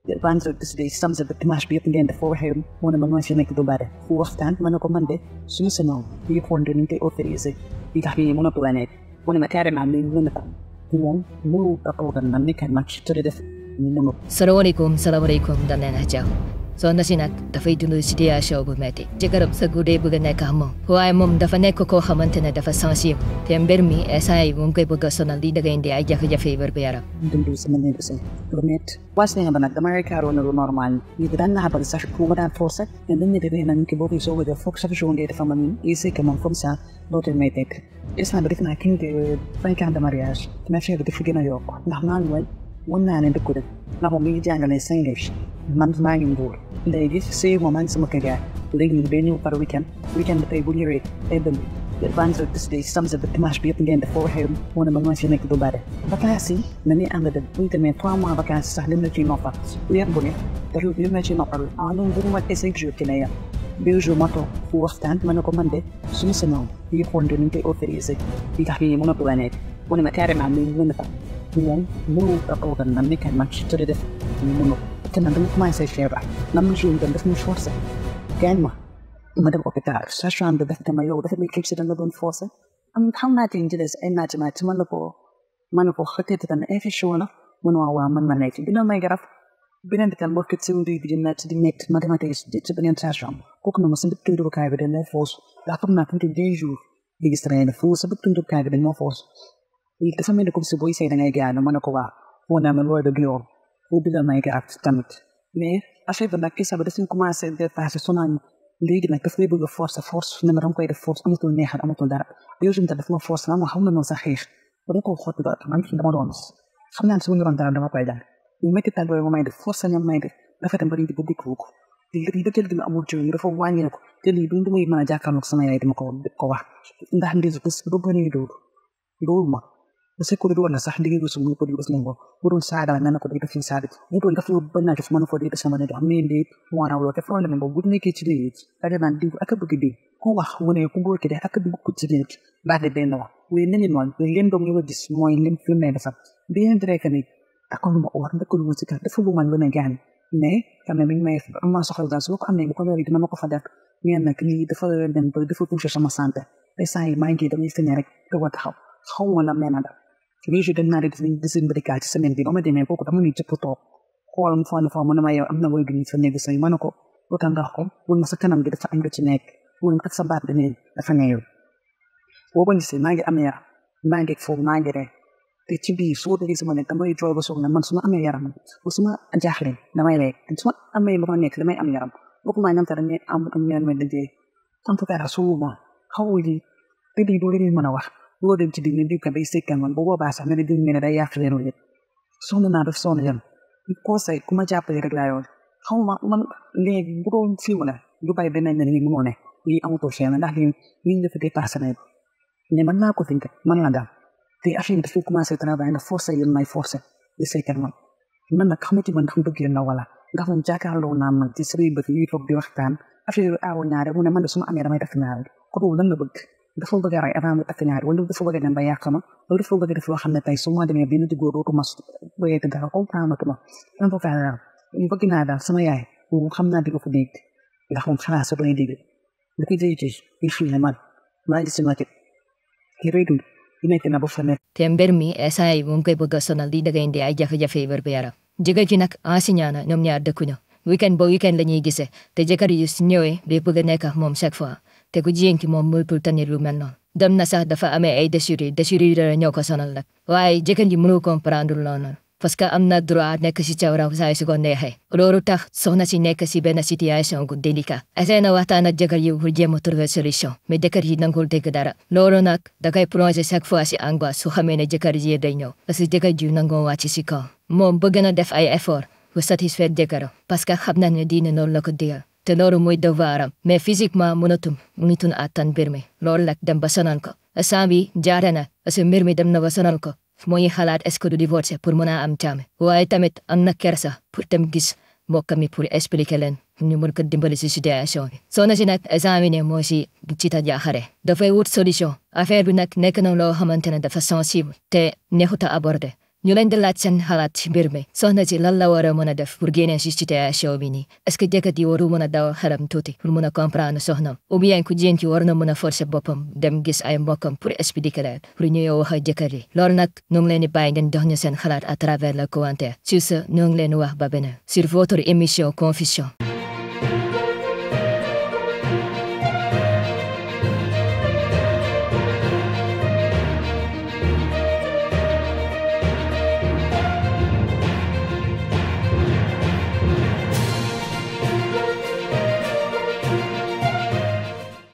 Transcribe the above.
Van zo tussen de sams of het maas biep ngeen de voorheem wona ma fi nek du bare fu waxtaan ma ne ko man de suñu sañoon bi fonde ni te autorisé di tax ni mëna planet wona ma carrément ni mëna tam moom mënu taxaw na nekk match te def ni mënu Assalamualaikum dan nena jauh. So na sinak dafay dunu sidia show bu meti. Jekarap sa gude buga na kamo. Huwag mom dafa neko ko hamante na dafa sansiyo. Tember mi esay mum kay buga sonal di daga hindi ay jaka favor bayara. Dundu sa manila sa promet. Was na ba na damay karo na normal. Ni dan na habang sa kuma dan forsa. And then ni de na ki bobi so with the fox sa show de famamin. Isi ka man from sa lotel metek. Is na balik na king de fay kan da mariage. Na siya de figina yok. Na man wal. Wala na ndukod. Na ko mi janga na English. Man mangin dur. Lagi say woman sama kaya. Lagi venue para weekend da tayo buliri. Eben. Van zo tussen de sams of het maas biep ngeen de voorheem wona ma fi nek du bare. Vakantie na ni ande de winter met 3 mois vakantie sax lim na ci noppa. Weer bu ne. Daru lim na ci noppa. Anu bu ma essay jour kinaya. Biu jour mato fu waxtaan ma ko man de suñu sañoon yi fonde ni te autorisé. Di tax ni mëna planet. Wona ma carrément ni mëna tam. Moom mënu taxaw na nekk match te def ni mënu. Kena dama commencé cher nam jour dem def mu forcé. Gagne ma. Ma dem hôpital sachant de def dama yow dafa mi kip ci da nga doon forcé. Am xam naa tin jëles ay naaj ma ci man la ko xëtete tan infection la mënu wa man ma nekk dina may garab benen de tan bokk ci ndi bi dina ci di nekk mathématique ci benen sachant kooku na ma sa dëkk du kay bi dañ lay force la xam naa tuuti 2 jours di gis train fu sa dëkk du kay bi dañ mo force yi dafa mel comme si boy say da ngay gaana ma ko wa wona ma lord de gloire ou bi la may garab tamit mais affaire ba nak sa ba dafa commencé de passer sonal léegi nag daf lay bëgg force ne ma dama koy def force amatul neexal amatul dara yow jëm ta def ma force ma xam na noonu sa xeex ba ko xott ba man fi dama doon xam naa su ñu ron dara dama koy dal ñu metti tal boy may def force ñam may def dafa dem bari di bëgg ko di bëggal gi amul ci dafa wàññi ko te lii du may mën a jàkkaarloog sama yaay dama ko wax ndax ndisu bés bu bëri do ma c'est que do na sax digi ko sumu ko di bes ngo burun saada na ko di def saada ni do daf ba na def man fo di sama ne do am ni mo na wala te problème bo bu nekk ci di da man di ak bëgg di ko wax wone ko ngor ki de ak bëgg ko ci di ba de den wax we neni non len do ngi gis moy lim fi ne dafa bien dire que ni akon mo war ndako lu ci ka dafa bu man wona gan mais quand même may ma soxla dans ko amé ko mari dina mako fa def ñen nak ni dafa dem ba dafa toucher sama santé ay say ma ngi damay fene rek do wa taxaw xaw wala mena da li je den na rek ni disin bari ci semaine bi ba ma demee kooku dama ni ci poto xool mu fa mu ne ma yow am na way gni fa néegu say ma ne ko lu tax nga ko won ma sa kanam gi dafa am lu ci nekk won ma sa baat bi ne dafa neew boo ba gisee maa ngi am yaram maa ngi foofu maa ngi ree te ci biir soo déggee sama nekk damay jooy ba soog na man su ma amee yaram bu su ma jaaxle damay ree su ma amee lu ma nekk damay am yaram boobu maa ñam ta dañuy am ñaan ma dajee tant que dara suuma xaw li te di do li mën a wax lo dem ci di ne di ka day sekkan man bo boba sax ne di ne day yàq leen yépp sonu na def sonu yam conseil kuma jàppale rek la yoon xawma man léegi bu doon film la du bay beneen ne ni mo ne yi amuto xéena ndax li ñu def dépassé na ne man naa ko think man la dal te affaire dafa commencé travail na force yéen may force di sekkan man nag xamati man ndax bëgg na wala ndax moom jàkkaarloo naa man ci sëriñ ba yi toog di waxtaan affaire aawo ñaare mu ne man suma amee damay def ñaar ko do lan la bëgg dafa bëgg ray avant mu takk ñaar wala dafa bëgg dem ba yàqama wala dafa bëgg def loo xam ne tey su ma demee benn di góor doo ko mas bëggee te dara comprendre ma man ko faa daal ñu bëgg naa daal sama yaay moom xam naa di ko fa dégg ndax moom xanaa sa doy dégg da koy dégg il faut ne man maa ngi si ma ci ki rëy dund di nekk na ba fa nekk Tember mi esay mum kay bëgg sonal di daga indi ay jafe-jafe berbeyara jëga ji nag enseignant na ñoom ñaar dëkkuñu weekend ba weekend la ñuy gisee te jëkkër yi su ñëwee day bëgg a nekk ak moom chaque fois te ku jigéen ki moom mënatul tenir lu mel noonu dem na sax dafa amee ay déchirure dara ñoo ko sonal nag waaye jëkkër ji mënu comprendre loolu parce que am na droit nekk si cawraw saa su ko neexee loolu tax soxna si nekk si benn situation gu délicat essayé na waxtaan ak jëkkër yi pour jéem a trouver solution mais jëkkër yi nangul dégg dara loolu nag da koy plongé chaque fois si angoisse su xamee ne jëkkër ji day ñëw parce que jëkkër ji nangoo wàcc si kaw moom bëgg na def ay effort pour satisfaire jëkkëram parce que xam na ne diine noonu la ko digal te loolu mooy devoiram mais physiquement mënatun attan mbir mi loolu nag dem ba sonal ko instant bi jaare na parce que mbir mi dem na ba sonal ko mooy xalaat est-ce que du divorcer pour mën a am caame waaye tamit am na kersa pour dem gis mbokkam mi pour expliquer leen ñu mën ko dimbali si situation bi soo na si nag examiné moo si ci ta jaaxare dafay wut solution affaire bi nag nekk na loo xamante ne dafa sensible te neexut a aborder ñu leen di laaj seen xalaat ci mbir mi soxna si lan la war a mën a def pour génne si situation bi nii est-ce que jëkkër ji waru mën a daw xelam tuuti pour mën a comprendre soxnam ou bien ku jigéen ki war na mën a forcer boppam dem gis ay mbokkam pour expliquer leen pour ñu yow wax ak jëkkër yi loolu nag ñu ngi leen di bàyyi ngeen dox ñu seen xalaat à travers le commentaire sur ce ñu ngi leen wax ba beneen sur votre émission Confusion.